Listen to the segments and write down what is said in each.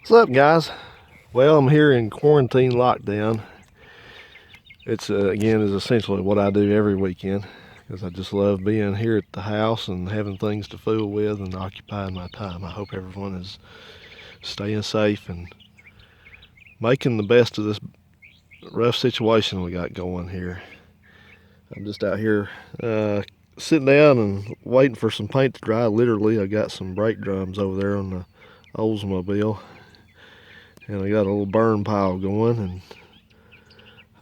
What's up, guys? Well, I'm here in quarantine lockdown. It's again is essentially what I do every weekend because I just love being here at the house and having things to fool with and occupying my time. I hope everyone is staying safe and making the best of this rough situation we got going here. I'm just out here sitting down and waiting for some paint to dry. Literally, I got some brake drums over there on the Oldsmobile, and I got a little burn pile going, and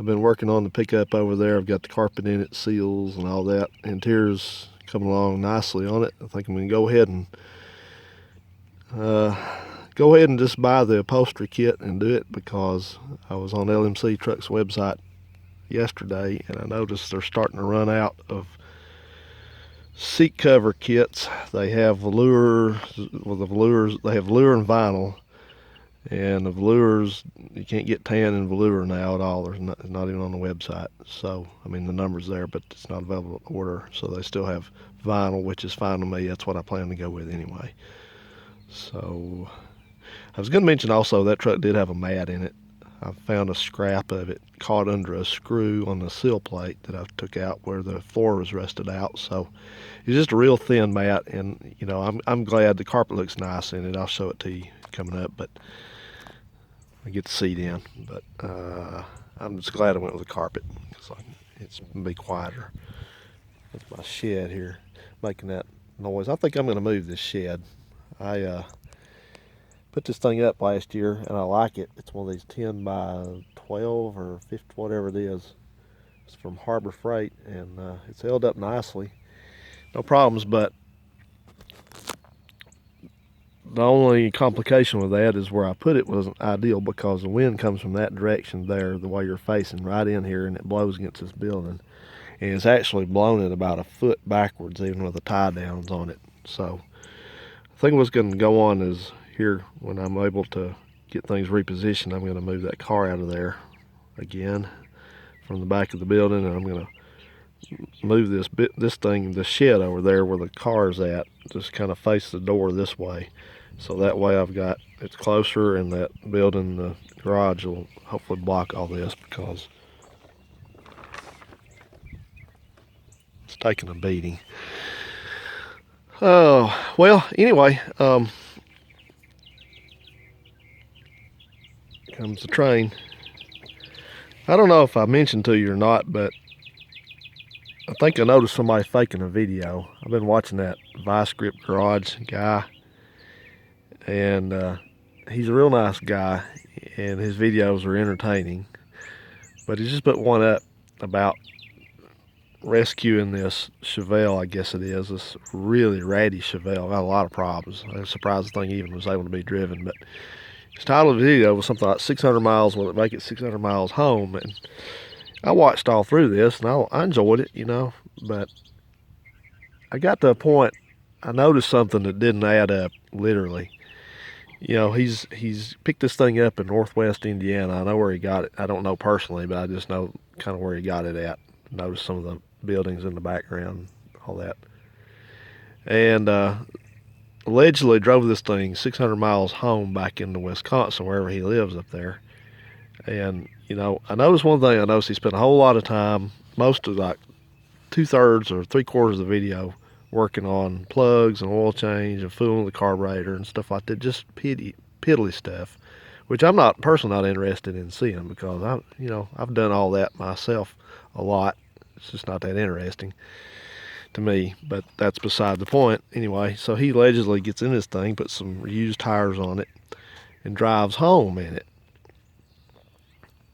I've been working on the pickup over there. I've got the carpet in it, seals and all that. Interior's coming along nicely on it. I think I'm going to go ahead and just buy the upholstery kit and do it, because I was on LMC Truck's website yesterday and I noticed they're starting to run out of seat cover kits. They have velour, they have velour and vinyl. And the velours, you can't get tan in velour now at all. It's not even on the website. So, I mean, the number's there, but it's not available to order. So they still have vinyl, which is fine with me. That's what I plan to go with anyway. So, I was going to mention also that truck did have a mat in it. I found a scrap of it caught under a screw on the sill plate that I took out where the floor was rusted out. So, it's just a real thin mat, and you know, I'm glad the carpet looks nice in it. I'll show it to you coming up, but I get the seat in, but I'm just glad I went with the carpet because it's gonna be quieter. That's my shed here making that noise. I think I'm going to move this shed. I put this thing up last year and I like it. It's one of these 10 by 12 or 50, whatever it is. It's from Harbor Freight, and it's held up nicely. No problems, but the only complication with that is where I put it wasn't ideal, because the wind comes from that direction there, the way you're facing right in here, and it blows against this building. And it's actually blown it about a foot backwards, even with the tie downs on it. So I think what's going to go on is here, when I'm able to get things repositioned, I'm going to move that car out of there again from the back of the building, and I'm going to move the shed over there where the car's at, just kind of face the door this way. So that way it's closer, and that building, the garage, will hopefully block all this, because it's taking a beating. Oh, well, anyway, comes the train. I don't know if I mentioned to you or not, but I think I noticed somebody faking a video. I've been watching that Vice Grip Garage guy, and he's a real nice guy, and his videos are entertaining. But he just put one up about rescuing this Chevelle, I guess it is, this really ratty Chevelle. Got a lot of problems. I was surprised the thing even was able to be driven. But his title of the video was something like 600 miles, will it make it 600 miles home? And I watched all through this, and I enjoyed it, you know, but I got to a point, I noticed something that didn't add up, literally. You know, he's picked this thing up in northwest Indiana. I know where he got it. I don't know personally, but I just know kind of where he got it at. Noticed some of the buildings in the background, all that. And allegedly drove this thing 600 miles home back into Wisconsin, wherever he lives up there. And, you know, I noticed one thing. I noticed he spent a whole lot of time, most of like 2/3 or 3/4 of the video, working on plugs and oil change and fooling the carburetor and stuff like that. Just piddly stuff, which I'm not personally not interested in seeing, because I've done all that myself a lot. It's just not that interesting to me, but that's beside the point. Anyway, so he allegedly gets in this thing, puts some used tires on it, and drives home in it.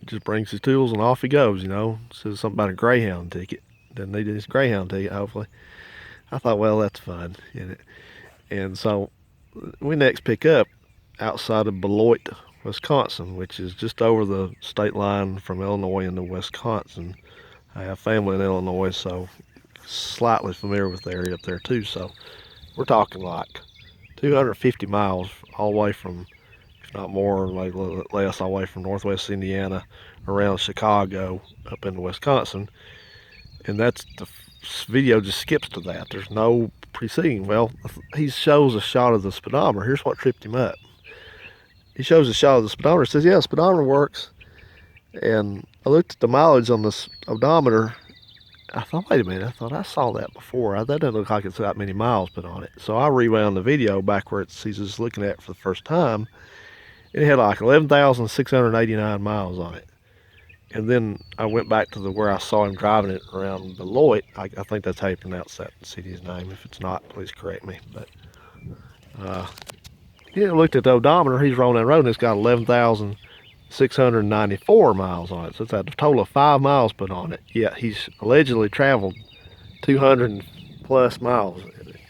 Just brings his tools and off he goes, you know. Says something about a Greyhound ticket. Doesn't need his Greyhound ticket, hopefully. I thought, well, that's fun, isn't it? And so we next pick up outside of Beloit, Wisconsin, which is just over the state line from Illinois into Wisconsin. I have family in Illinois, so slightly familiar with the area up there too. So we're talking like 250 miles all the way from, if not more, like less, all the way from northwest Indiana around Chicago up into Wisconsin. And that's the video just skips to that. There's no preceding. Well, he shows a shot of the speedometer. Here's what tripped him up. he shows a shot of the speedometer. Says, yeah, the speedometer works. And I looked at the mileage on this odometer. I thought, wait a minute. I thought I saw that before. That doesn't look like it's got many miles put on it. So I rewound the video back where he's just looking at it for the first time. And it had like 11,689 miles on it. And then I went back to where I saw him driving it around Beloit. I think that's how you pronounce that city's name. If it's not, please correct me. But yeah, I looked at the odometer. He's rolling that road, and it's got 11,694 miles on it. So it's a total of 5 miles put on it. Yet he's allegedly traveled 200 plus miles.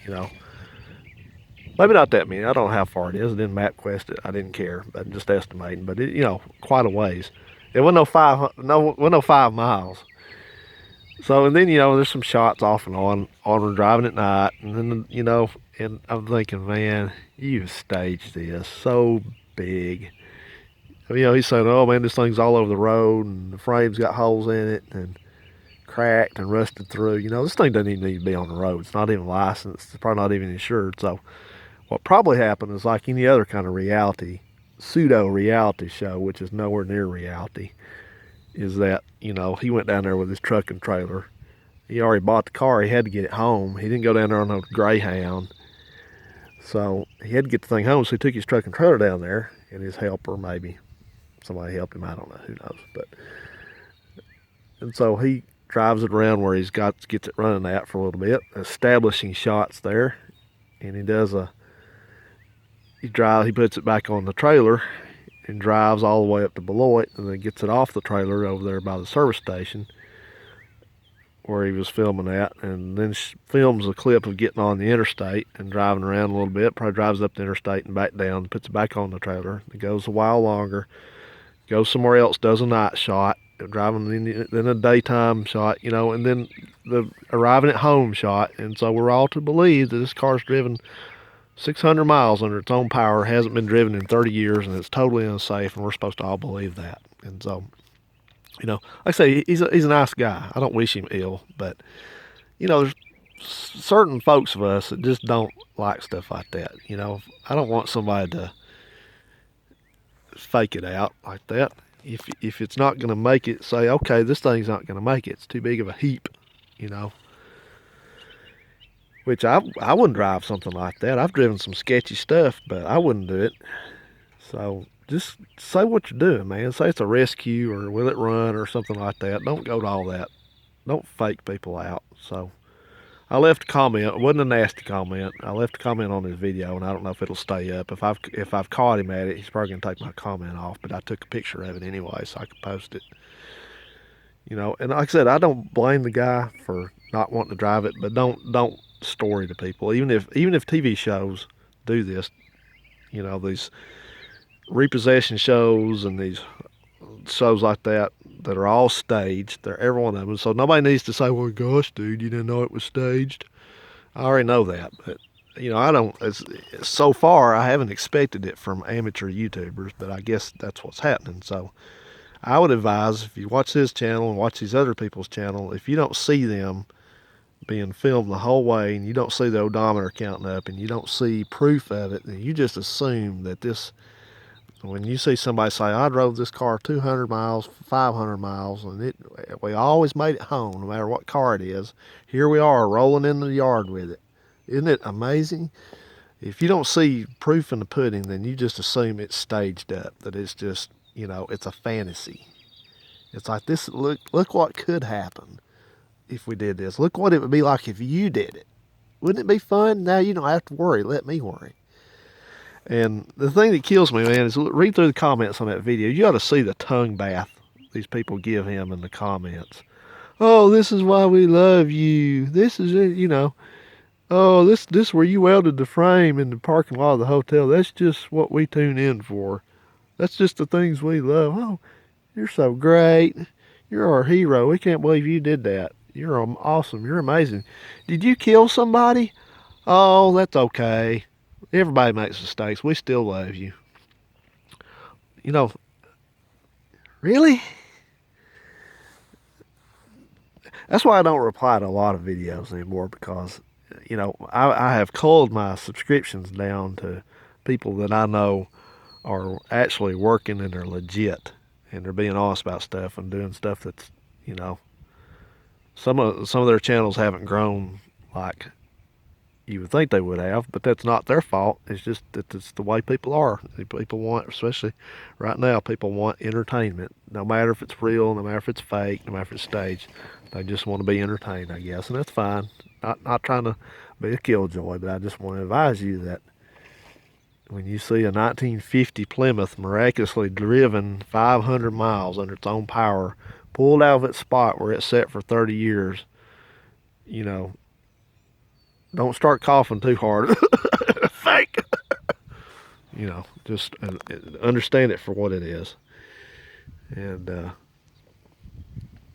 You know, maybe not that many. I don't know how far it is. I didn't MapQuest it. I didn't care. But I'm just estimating. But it, quite a ways. It wasn't no 5 miles. So, and then, there's some shots off and on when driving at night. And then, and I'm thinking, man, you've staged this so big. He's saying, oh, man, this thing's all over the road and the frame's got holes in it and cracked and rusted through. This thing doesn't even need to be on the road. It's not even licensed. It's probably not even insured. So what probably happened is like any other kind of pseudo-reality show, which is nowhere near reality, is that, he went down there with his truck and trailer. He already bought the car. He had to get it home. He didn't go down there on a Greyhound. So he had to get the thing home, so he took his truck and trailer down there, and his helper, maybe somebody helped him, I don't know, who knows. And so he drives it around where gets it running at for a little bit, establishing shots there, and he puts it back on the trailer and drives all the way up to Beloit, and then gets it off the trailer over there by the service station where he was filming at, and then films a clip of getting on the interstate and driving around a little bit. Probably drives up the interstate and back down, puts it back on the trailer. It goes a while longer, goes somewhere else, does a night shot, driving then a daytime shot, and then the arriving at home shot. And so we're all to believe that this car's driven 600 miles under its own power, hasn't been driven in 30 years, and it's totally unsafe, and we're supposed to all believe that. And so, like I say, he's a nice guy. I don't wish him ill, but, there's certain folks of us that just don't like stuff like that. I don't want somebody to fake it out like that. If it's not going to make it, say, okay, this thing's not going to make it. It's too big of a heap, Which I wouldn't drive something like that. I've driven some sketchy stuff, but I wouldn't do it. So just say what you're doing, man. Say it's a rescue or will it run or something like that. Don't go to all that. Don't fake people out. So I left a comment. It wasn't a nasty comment. I left a comment on his video, and I don't know if it'll stay up. If I've caught him at it, he's probably gonna take my comment off. But I took a picture of it anyway, so I could post it. And like I said, I don't blame the guy for not wanting to drive it, but don't story to people. Even if TV shows do this, these repossession shows and these shows like that are all staged. They're every one of them. So nobody needs to say, well, gosh, dude, you didn't know it was staged. I already know that. But, I don't, so far, I haven't expected it from amateur YouTubers, but I guess that's what's happening. So I would advise, if you watch his channel and watch these other people's channel, if you don't see them being filmed the whole way and you don't see the odometer counting up and you don't see proof of it, then you just assume that when you see somebody say, I drove this car 200 miles, 500 miles, and we always made it home, no matter what car it is. Here we are rolling in the yard with it. Isn't it amazing? If you don't see proof in the pudding, then you just assume it's staged up, that it's just, it's a fantasy. It's like this, look what could happen if we did this. Look what it would be like if you did it. Wouldn't it be fun? Now you don't have to worry. Let me worry. And the thing that kills me, man, is read through the comments on that video. You ought to see the tongue bath these people give him in the comments. Oh, this is why we love you. This is it, Oh, this where you welded the frame in the parking lot of the hotel. That's just what we tune in for. That's just the things we love. Oh, you're so great. You're our hero. We can't believe you did that. You're awesome. You're amazing. Did you kill somebody? Oh, that's okay. Everybody makes mistakes. We still love you. Really? That's why I don't reply to a lot of videos anymore, because, I have culled my subscriptions down to people that I know are actually working and they're legit and they're being honest about stuff and doing stuff that's, you know, some of their channels haven't grown like you would think they would have, but that's not their fault. It's just that it's the way people are. People want, especially right now, people want entertainment. No matter if it's real, no matter if it's fake, no matter if it's staged, they just want to be entertained, I guess, and that's fine. Not trying to be a killjoy, but I just want to advise you that when you see a 1950 Plymouth miraculously driven 500 miles under its own power, pulled out of its spot where it's sat for 30 years, you know, don't start coughing too hard. Fake. You know, just understand it for what it is. And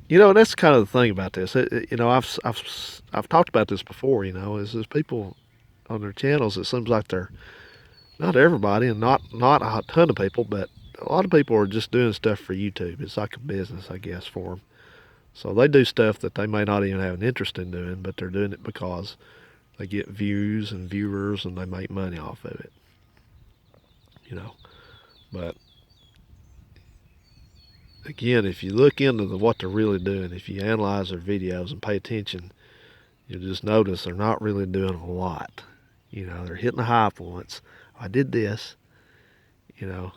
you know, that's kind of the thing about this. You know, I've talked about this before. You know, is people on their channels. It seems like they're not everybody, and not a ton of people, but a lot of people are just doing stuff for YouTube. It's like a business, I guess, for them. So they do stuff that they may not even have an interest in doing, but they're doing it because they get views and viewers, and they make money off of it. You know, but again, if you look into what they're really doing, if you analyze their videos and pay attention, you'll just notice they're not really doing a lot. You know, they're hitting the high points. I did this, you know,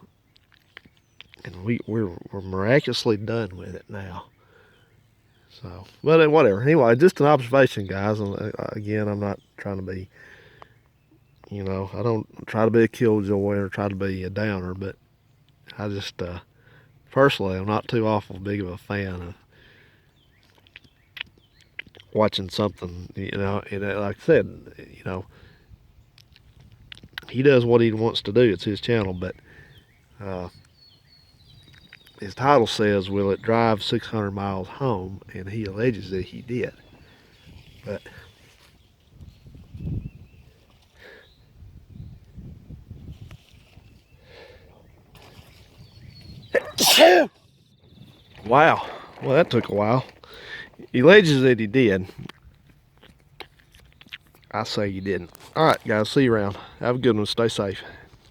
and we're miraculously done with it now. So, but whatever. Anyway, just an observation, guys. And again, I'm not trying to be, you know, I don't try to be a killjoy or try to be a downer, but I just, personally, I'm not too awful big of a fan of watching something, you know, and like I said, you know, he does what he wants to do. It's his channel, but his title says, "Will it drive 600 miles home?" And he alleges that he did. But wow, well, that took a while. He alleges that he did. I say he didn't. All right, guys, see you around. Have a good one. Stay safe.